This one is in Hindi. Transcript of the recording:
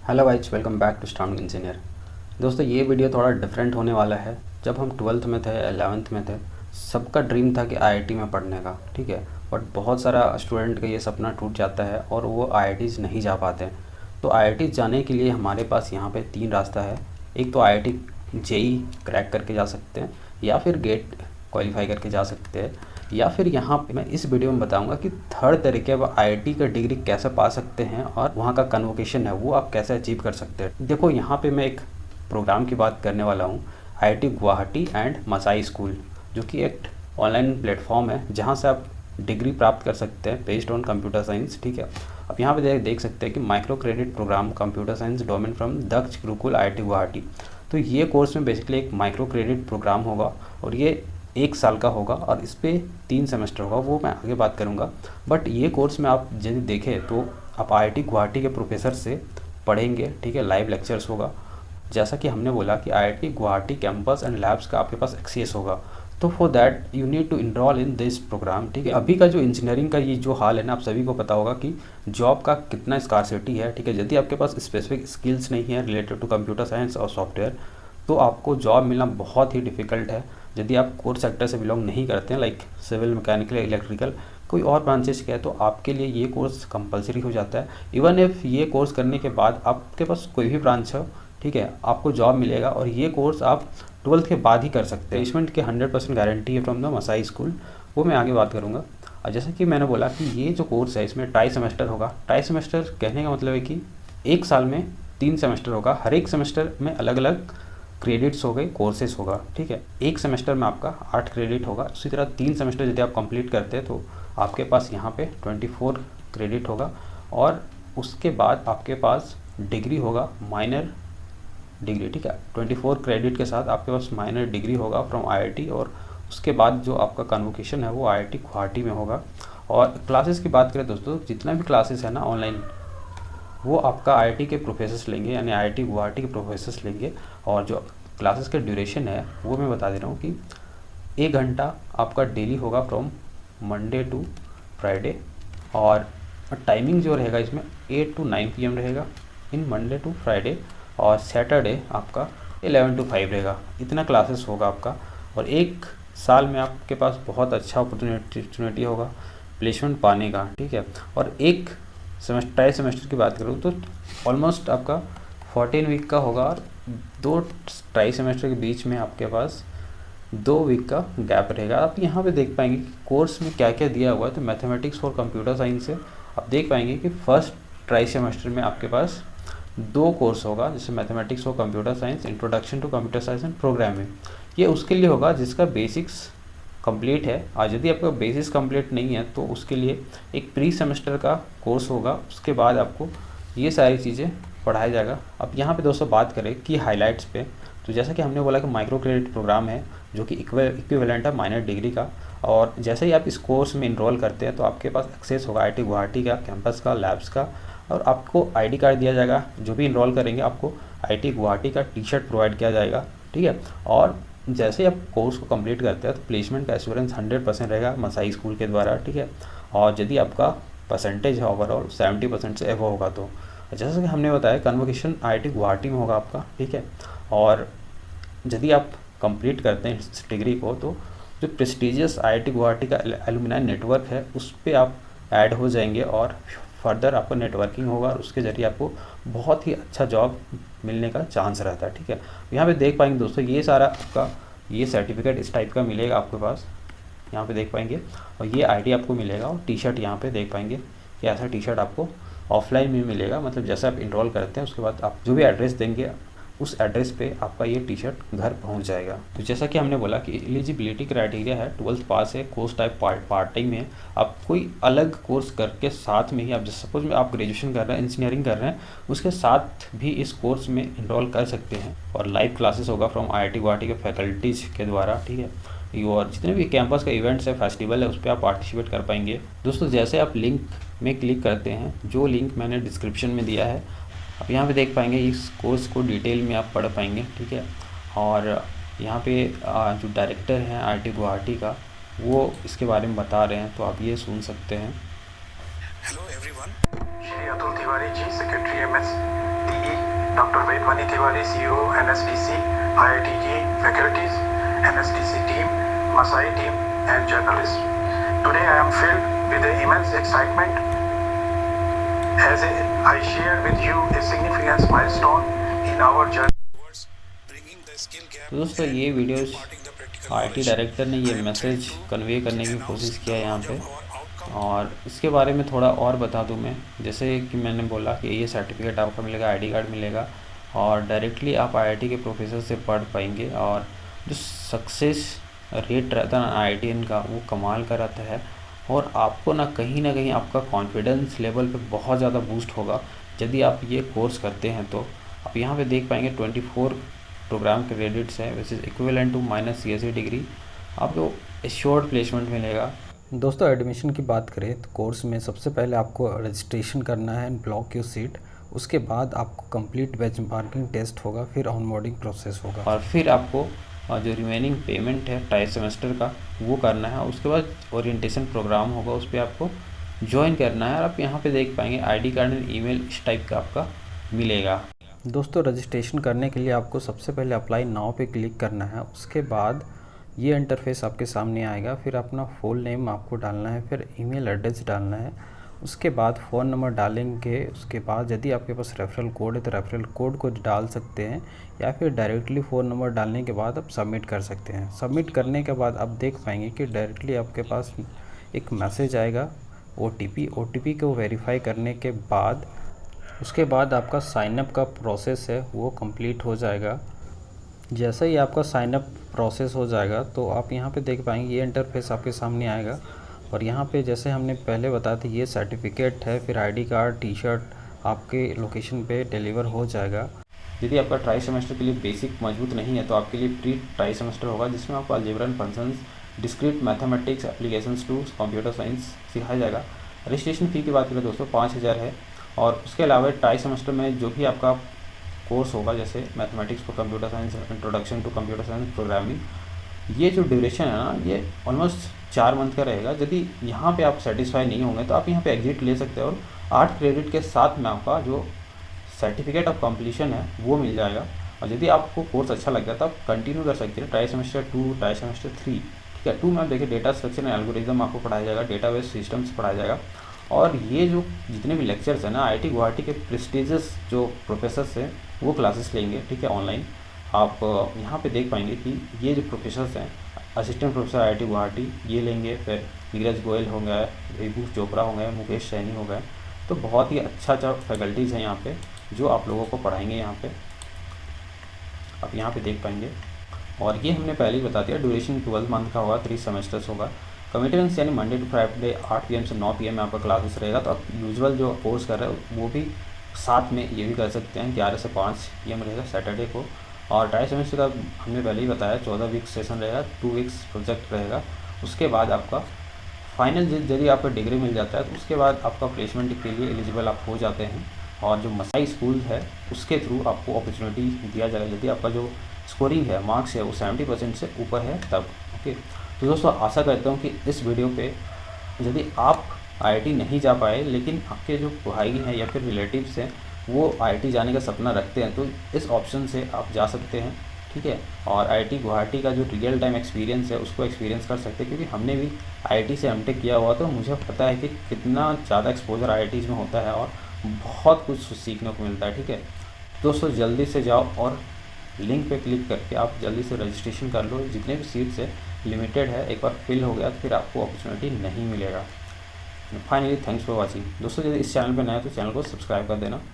Hello guys, welcome back to starting engineer. दोस्तों, ये वीडियो थोड़ा डिफरेंट होने वाला है। जब हम 12th में थे, 11th में थे, सबका ड्रीम था कि आईआईटी में पढ़ने का, ठीक है। बट बहुत सारा स्टूडेंट का ये सपना टूट जाता है और वो आईआईटीज़ नहीं जा पाते हैं। तो आईआईटी जाने के लिए हमारे पास यहाँ पे 3 रास्ता है। एक तो आईआईटी जेई क्रैक करके जा सकते हैं, या फिर गेट क्वालिफाई करके जा सकते हैं, या फिर यहाँ पे मैं इस वीडियो में बताऊंगा कि थर्ड तरीके अब आईआईटी का डिग्री कैसे पा सकते हैं और वहाँ का कन्वोकेशन है वो आप कैसे अचीव कर सकते हैं। देखो, यहाँ पे मैं एक प्रोग्राम की बात करने वाला हूँ, IIT Guwahati and Masai school, जो कि एक ऑनलाइन प्लेटफॉर्म है जहाँ से आप डिग्री प्राप्त कर सकते हैं बेस्ड ऑन कंप्यूटर साइंस, ठीक है। अब यहाँ पे देख सकते हैं कि micro credit program computer science domain from Daksh Gurukul IIT Guwahati. तो ये कोर्स में बेसिकली एक माइक्रो क्रेडिट प्रोग्राम होगा और ये 1 साल का होगा और इस पर 3 सेमेस्टर होगा, वो मैं आगे बात करूँगा। बट ये कोर्स में आप यदि देखें तो आप आईआईटी गुवाहाटी के प्रोफेसर से पढ़ेंगे, ठीक है। लाइव लेक्चर्स होगा, जैसा कि हमने बोला कि IIT Guwahati campus and labs का आपके पास एक्सेस होगा। तो for that you need to enroll in this program, ठीक है। अभी का जो इंजीनियरिंग का ये जो हाल है ना, आप सभी को पता होगा कि जॉब का कितना स्कार्सिटी है, ठीक है। यदि आपके पास स्पेसिफिक स्किल्स नहीं है रिलेटेड टू कंप्यूटर साइंस और सॉफ्टवेयर, तो आपको जॉब मिलना बहुत ही डिफ़िकल्ट है। यदि आप कोर सेक्टर से बिलोंग नहीं करते हैं, लाइक सिविल, मैकेनिकल, इलेक्ट्रिकल, कोई और ब्रांचेस के है, तो आपके लिए ये कोर्स कंपलसरी हो जाता है। इवन इफ ये कोर्स करने के बाद आपके पास कोई भी ब्रांच हो, ठीक है, आपको जॉब मिलेगा और ये कोर्स आप 12th के बाद ही कर सकते हैं। प्लेसमेंट के 100% गारंटी है फ्रॉम द मसाई स्कूल, वो मैं आगे बात करूँगा। और जैसा कि मैंने बोला कि ये जो कोर्स है इसमें ट्राई सेमेस्टर होगा। ट्राई सेमेस्टर कहने का मतलब है कि 1 साल में 3 सेमेस्टर होगा, हर एक सेमेस्टर में अलग अलग क्रेडिट्स हो गए, कोर्सेज होगा, ठीक है। एक सेमेस्टर में आपका 8 क्रेडिट होगा। उसी तरह 3 सेमेस्टर यदि आप कंप्लीट करते हैं तो आपके पास यहाँ पे 24 क्रेडिट होगा और उसके बाद आपके पास डिग्री होगा, माइनर डिग्री, ठीक है। 24 क्रेडिट के साथ आपके पास माइनर डिग्री होगा फ्रॉम आईआईटी और उसके बाद जो आपका कन्वोकेशन है वो आईआईटी गुवाहाटी में होगा। और क्लासेस की बात करें दोस्तों, जितना भी क्लासेस है ना ऑनलाइन, वो आपका आईआईटी के प्रोफेसर्स लेंगे, यानी आईआईटी गुवाहाटी के प्रोफेसर्स लेंगे। और जो क्लासेस का ड्यूरेशन है वो मैं बता दे रहा हूँ कि 1 घंटा आपका डेली होगा फ्रॉम मंडे टू फ्राइडे। और टाइमिंग जो रहेगा इसमें 8 to 9 PM रहेगा इन मंडे टू फ्राइडे, और सैटरडे आपका 11 to 5 रहेगा। इतना क्लासेस होगा आपका और 1 साल में आपके पास बहुत अच्छा अपॉर्चुनिटी होगा प्लेसमेंट पाने का, ठीक है। और एक ट्राई सेमेस्टर की बात करूँ तो ऑलमोस्ट आपका 14 वीक का होगा और 2 ट्राई सेमेस्टर के बीच में आपके पास 2 वीक का गैप रहेगा। आप यहाँ पे देख पाएंगे कि कोर्स में क्या क्या दिया हुआ है। तो मैथमेटिक्स फॉर कंप्यूटर साइंस से आप देख पाएंगे कि फर्स्ट ट्राई सेमेस्टर में आपके पास 2 कोर्स होगा, जैसे mathematics for computer science, introduction to computer science and programming. ये उसके लिए होगा जिसका बेसिक्स कंप्लीट है। और यदि आपका बेसिक्स कंप्लीट नहीं है तो उसके लिए एक प्री सेमेस्टर का कोर्स होगा, उसके बाद आपको ये सारी चीज़ें पढ़ाया जाएगा। अब यहाँ पे दोस्तों बात करें कि हाइलाइट्स पे, तो जैसा कि हमने बोला कि माइक्रो क्रेडिट प्रोग्राम है जो कि इक्विवेलेंट है माइनर डिग्री का। और जैसे ही आप इस कोर्स में इनरोल करते हैं तो आपके पास एक्सेस होगा आईआईटी गुवाहाटी का कैंपस का, लैब्स का, और आपको आईडी कार्ड दिया जाएगा। जो भी इनरोल करेंगे आपको आईआईटी गुवाहाटी का टी-शर्ट प्रोवाइड किया जाएगा, ठीक है। और जैसे ही आप कोर्स को कंप्लीट करते हैं तो प्लेसमेंट का एश्योरेंस 100% रहेगा मसाई स्कूल के द्वारा, ठीक है। और यदि आपका परसेंटेज है ओवरऑल 70% से एबव होगा तो, जैसा कि हमने बताया, कन्वोकेशन आईआईटी गुवाहाटी में होगा आपका, ठीक है। और यदि आप कंप्लीट करते हैं इस डिग्री को तो जो प्रेस्टिजियस आईआईटी गुवाहाटी का एलुमनाई नेटवर्क है उस पर आप ऐड हो जाएंगे और फर्दर आपको नेटवर्किंग होगा और उसके ज़रिए आपको बहुत ही अच्छा जॉब मिलने का चांस रहता है, ठीक है। यहाँ पे देख पाएंगे दोस्तों, ये सारा आपका ये सर्टिफिकेट इस टाइप का मिलेगा आपके पास, यहाँ पे देख पाएंगे। और ये आईडी आपको मिलेगा और टी-शर्ट यहाँ पे देख पाएंगे कि ऐसा टी-शर्ट आपको ऑफलाइन में मिलेगा। मतलब जैसे आप इनरोल करते हैं उसके बाद आप जो भी एड्रेस देंगे उस एड्रेस पे आपका ये टी-शर्ट घर पहुंच जाएगा। तो जैसा कि हमने बोला कि एलिजिबिलिटी क्राइटेरिया है 12th पास है, कोर्स टाइप पार्ट टाइम है। आप कोई अलग कोर्स करके साथ में ही, आप जैसे सपोज में आप ग्रेजुएशन कर रहे हैं, इंजीनियरिंग कर रहे हैं, उसके साथ भी इस कोर्स में इनरोल कर सकते हैं। और लाइव क्लासेस होगा फ्रॉम आईआईटी गुवाहाटी के फैकल्टीज के द्वारा, ठीक है। और जितने भी कैंपस का इवेंट्स है, फेस्टिवल है, उस पर आप पार्टिसिपेट कर पाएंगे। दोस्तों, जैसे आप लिंक में क्लिक करते हैं, जो लिंक मैंने डिस्क्रिप्शन में दिया है, आप यहाँ पे देख पाएंगे इस कोर्स को डिटेल में आप पढ़ पाएंगे, ठीक है। और यहाँ पे जो डायरेक्टर हैं आईआईटी गुवाहाटी का, वो इसके बारे में बता रहे हैं, तो आप ये सुन सकते हैं। Hello everyone, Shri Atul Tiwari ji, secretary MS, TE Dr. Vedmani Tiwari, CEO, NSDC, IITG, faculties, NSDC team, Masai team, and journalists. Today I am filled with immense excitement as I share with you a significant milestone in our journey towards bringing the skill gap. तो दोस्तों ये वीडियोस आईटी डायरेक्टर ने ये मैसेज कन्वे करने की कोशिश किया है यहाँ पे, और इसके बारे में थोड़ा और बता दूँ मैं। जैसे कि मैंने बोला कि ये सर्टिफिकेट आपको मिलेगा, आईडी कार्ड मिलेगा, और डायरेक्टली आप आईआईटी के प्रोफेसर से पढ़ पाएंगे। और जो सक्सेस रेट रहता है ना आईआईटीएन का, वो कमाल का रहता है, और आपको ना कहीं आपका कॉन्फिडेंस लेवल पे बहुत ज़्यादा बूस्ट होगा यदि आप ये कोर्स करते हैं। तो आप यहाँ पे देख पाएंगे 24 प्रोग्राम क्रेडिट्स है, which is equivalent to -CSE degree. आपको एश्योर्ड प्लेसमेंट मिलेगा। दोस्तों एडमिशन की बात करें तो कोर्स में सबसे पहले आपको रजिस्ट्रेशन करना है एंड ब्लॉक योर सीट। उसके बाद आपको कंप्लीट बेंचमार्किंग टेस्ट होगा, फिर ऑनबोर्डिंग प्रोसेस होगा, और फिर आपको जो रिमेनिंग पेमेंट है 2.5 सेमेस्टर का वो करना है। उसके बाद ओरिएंटेशन प्रोग्राम होगा, उस पर आपको ज्वाइन करना है। और आप यहाँ पे देख पाएंगे आईडी कार्ड एंड ईमेल इस टाइप का आपका मिलेगा। दोस्तों रजिस्ट्रेशन करने के लिए आपको सबसे पहले अप्लाई नाउ पे क्लिक करना है। उसके बाद ये इंटरफेस आपके सामने आएगा, फिर अपना फुल नेम आपको डालना है, फिर ईमेल एड्रेस डालना है, उसके बाद फ़ोन नंबर डालेंगे। उसके बाद यदि आपके पास रेफरल कोड है तो रेफरल कोड को डाल सकते हैं, या फिर डायरेक्टली फ़ोन नंबर डालने के बाद आप सबमिट कर सकते हैं। सबमिट करने के बाद आप देख पाएंगे कि डायरेक्टली आपके पास एक मैसेज आएगा OTP को वेरीफाई करने के बाद उसके बाद आपका साइनअप का प्रोसेस है वो कंप्लीट हो जाएगा। जैसे ही आपका साइनअप प्रोसेस हो जाएगा तो आप यहाँ पे देख पाएंगे ये इंटरफेस आपके सामने आएगा, और यहाँ पे जैसे हमने पहले बताया था ये सर्टिफिकेट है, फिर आईडी कार्ड, टी-शर्ट आपके लोकेशन पे डिलीवर हो जाएगा। यदि आपका ट्राई सेमेस्टर के लिए बेसिक मजबूत नहीं है तो आपके लिए प्री ट्राई सेमेस्टर होगा, जिसमें आपको algebra and functions, discrete mathematics, applications to computer science सिखाया जाएगा। रजिस्ट्रेशन फ़ी की बात करें दोस्तों 5,000 है, और उसके अलावा ट्राई सेमेस्टर में जो भी आपका कोर्स होगा, जैसे mathematics for computer science, introduction to computer science, programming, ये जो ड्यूरेशन है ना ये ऑलमोस्ट 4 मंथ का रहेगा। यदि यहाँ पे आप सेटिस्फाई नहीं होंगे तो आप यहाँ पे एग्जिट ले सकते हैं, और 8 क्रेडिट के साथ में आपका जो सर्टिफिकेट ऑफ कंप्लीशन है वो मिल जाएगा। और यदि आपको कोर्स अच्छा लग गया तो आप कंटिन्यू कर सकते हैं ट्राई सेमेस्टर 2, ट्राई सेमेस्टर 3, ठीक है। 2 में आप देखिए डेटा स्ट्रक्चर एंड एल्गोरिज्म आपको पढ़ाया जाएगा, डेटाबेस सिस्टम्स पढ़ाया जाएगा। और ये जो जितने भी लेक्चर्स हैं ना आईआईटी गुवाहाटी के प्रेस्टिजियस जो प्रोफेसर्स हैं वो क्लासेस लेंगे, ठीक है, ऑनलाइन। आप यहाँ पे देख पाएंगे कि ये जो प्रोफेसर्स हैं, असिस्टेंट प्रोफेसर आईआईटी गुवाहाटी ये लेंगे, फिर नीरज गोयल हो गया, विभूष चोपड़ा हो गए, मुकेश सैनी हो गए। तो बहुत ही अच्छा फैकल्टीज़ हैं यहाँ पे जो आप लोगों को पढ़ाएंगे। यहाँ पे आप यहाँ पे देख पाएंगे, और ये हमने पहले ही बता दिया ड्यूरेशन 12 मंथ का होगा, 3 सेमेस्टर्स होगा। कमिटमेंट्स यानी मंडे टू फ्राइडे 8 PM से 9 PM में आपका क्लासेस रहेगा। तो आप यूजुअल जो कोर्स कर रहे हो वो भी साथ में ये भी कर सकते हैं, 11 से 5 PM रहेगा सैटरडे को। और ट्राई सेमेस्टर का हमने पहले ही बताया 14 वीक सेशन रहेगा, 2 वीक्स प्रोजेक्ट रहेगा। उसके बाद आपका फाइनल यदि आपका डिग्री मिल जाता है तो उसके बाद आपका प्लेसमेंट के लिए एलिजिबल आप हो जाते हैं, और जो मसाई स्कूल है उसके थ्रू आपको अपॉर्चुनिटी दिया जाएगा यदि आपका जो स्कोरिंग है, मार्क्स है वो 70% से ऊपर है तब। ओके, तो दोस्तों आशा करता हूँ कि इस वीडियो पे यदि आप आईआईटी नहीं जा पाए लेकिन आपके जो भाई हैं या फिर रिलेटिव्स हैं वो आईआईटी जाने का सपना रखते हैं तो इस ऑप्शन से आप जा सकते हैं, ठीक है। और आईआईटी गुवाहाटी का जो रियल टाइम एक्सपीरियंस है उसको एक्सपीरियंस कर सकते हैं, क्योंकि हमने भी आईआईटी से एमटेक किया हुआ तो मुझे पता है कि कितना ज़्यादा एक्सपोजर आईआईटीज़ में होता है और बहुत कुछ सीखने को मिलता है, ठीक है। दोस्तों जल्दी से जाओ और लिंक पे क्लिक करके आप जल्दी से रजिस्ट्रेशन कर लो। जितने भी सीट्स है लिमिटेड है, एक बार फिल हो गया तो फिर आपको अपॉर्चुनिटी नहीं मिलेगा। Finally thanks for watching. दोस्तों यदि इस चैनल पर नया है तो चैनल को सब्सक्राइब कर देना।